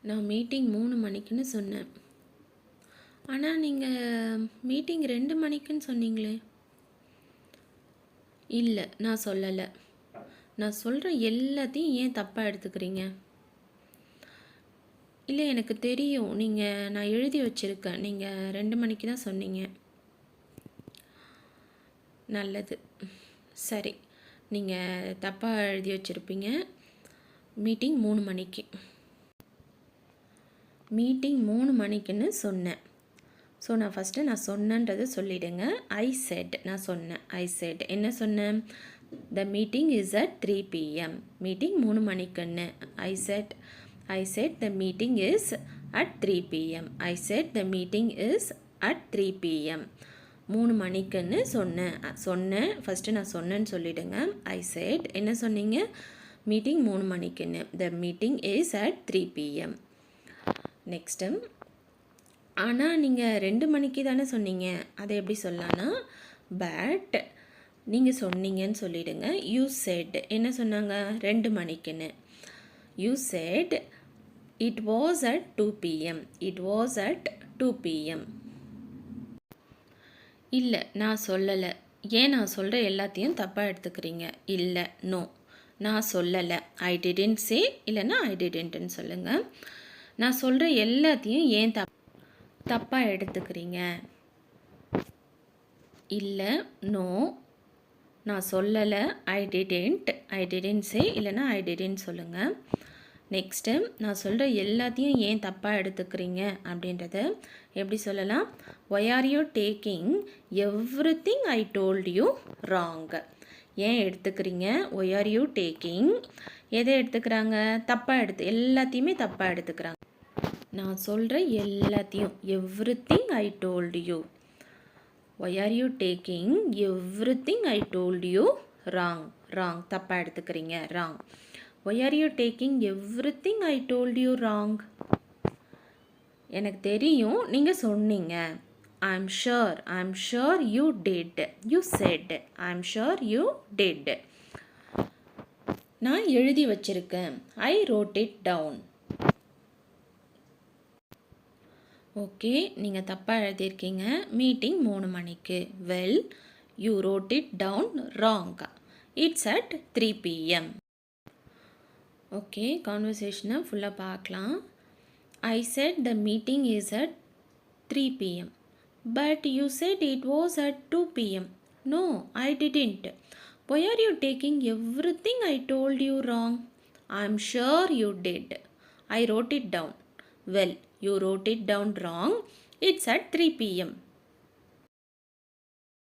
நான் மீட்டிங் 3 மணிக்குன்னு சொன்னேன். ஆனால் நீங்கள் மீட்டிங் 2 மணிக்குன்னு சொன்னீங்களே. இல்லை, நான் சொல்லலை. நான் சொல்கிற எல்லாத்தையும் ஏன் தப்பாக எடுத்துக்கிறீங்க? இல்லை, எனக்கு தெரியும். நான் எழுதி வச்சுருக்கேன். நீங்கள் 2 மணிக்கு தான் சொன்னீங்க. நல்லது, சரி. நீங்கள் தப்பாக எழுதி வச்சுருப்பீங்க. மீட்டிங் 3 மணிக்கு. மீட்டிங் 3 மணிக்குன்னு சொன்னேன். ஸோ நான் ஃபஸ்ட்டு நான் சொன்னன்றதை சொல்லிவிடுங்க. ஐ செட், நான் சொன்னேன். ஐ செட் என்ன சொன்னேன்? The meeting is at 3 PM. Meeting 3 மணிக்குன்னு. I set the meeting is at 3 PM. I set the meeting is at 3 PM. 3 மணிக்குன்னு சொன்னேன். ஃபஸ்ட்டு நான் சொன்னேன்னு சொல்லிவிடுங்க. ஐ செட் என்ன சொன்னீங்க? மீட்டிங் 3 மணிக்குன்னு. The meeting is at 3 PM. Next, ஆனால் நீங்கள் 2 மணிக்கு தானே சொன்னீங்க. அதை எப்படி சொல்லலான்னா, பட் நீங்கள் சொன்னீங்கன்னு சொல்லிவிடுங்க. யூ செட் என்ன சொன்னாங்க? 2 மணிக்குன்னு. You set it was at 2 PM. It was at 2 PM. இல்லை, நான் சொல்லலை. ஏன் நான் சொல்கிற எல்லாத்தையும் தப்பாக எடுத்துக்கிறீங்க? இல்லை, நோ, நான் சொல்லலை. ஐ டிடன்ட் சே, இல்லைன்னா ஐ டிடன்ட்னு சொல்லுங்கள். நான் சொல்கிற எல்லாத்தையும் ஏன் தப்பாக எடுத்துக்கிறீங்க? இல்லை, நோ, நான் சொல்லலை. ஐ டிடன்ட் சே, இல்லைன்னா ஐ டிடன்ட் சொல்லுங்கள். நெக்ஸ்ட்டு, நான் சொல்கிற எல்லாத்தையும் ஏன் தப்பாக எடுத்துக்கிறீங்க அப்படின்றத எப்படி சொல்லலாம்? Why are you taking everything I told you wrong? ஏன் எடுத்துக்கிறீங்க? ஒய் ஆர் யூ டேக்கிங், எதை எடுத்துக்கிறாங்க? தப்பாக எல்லாத்தையுமே தப்பாக எடுத்துக்கிறாங்க. நான் சொல்கிற எல்லாத்தையும், everything I told you. Why are you taking everything I told you wrong, தப்பாக எடுத்துக்கிறீங்க, wrong. Why are you taking everything I told you wrong? எனக்கு தெரியும், நீங்கள் சொன்னீங்க. I'm sure you did. You said I'm sure you did. நான் எழுதி வச்சிருக்கேன். I wrote it down. Okay, நீங்கள் தப்பாக எழுதியிருக்கீங்க. மீட்டிங் 3 மணிக்கு. Well, you wrote it down wrong. It's at 3 PM. Okay, கான்வர்சேஷனை ஃபுல்லாக பார்க்கலாம். I set the meeting is at 3 PM. But you set it was at 2 PM. No, I didn't. Why are you taking everything I told you wrong? I am sure you did. I wrote it down. Well, you wrote it down wrong. It's at 3 PM.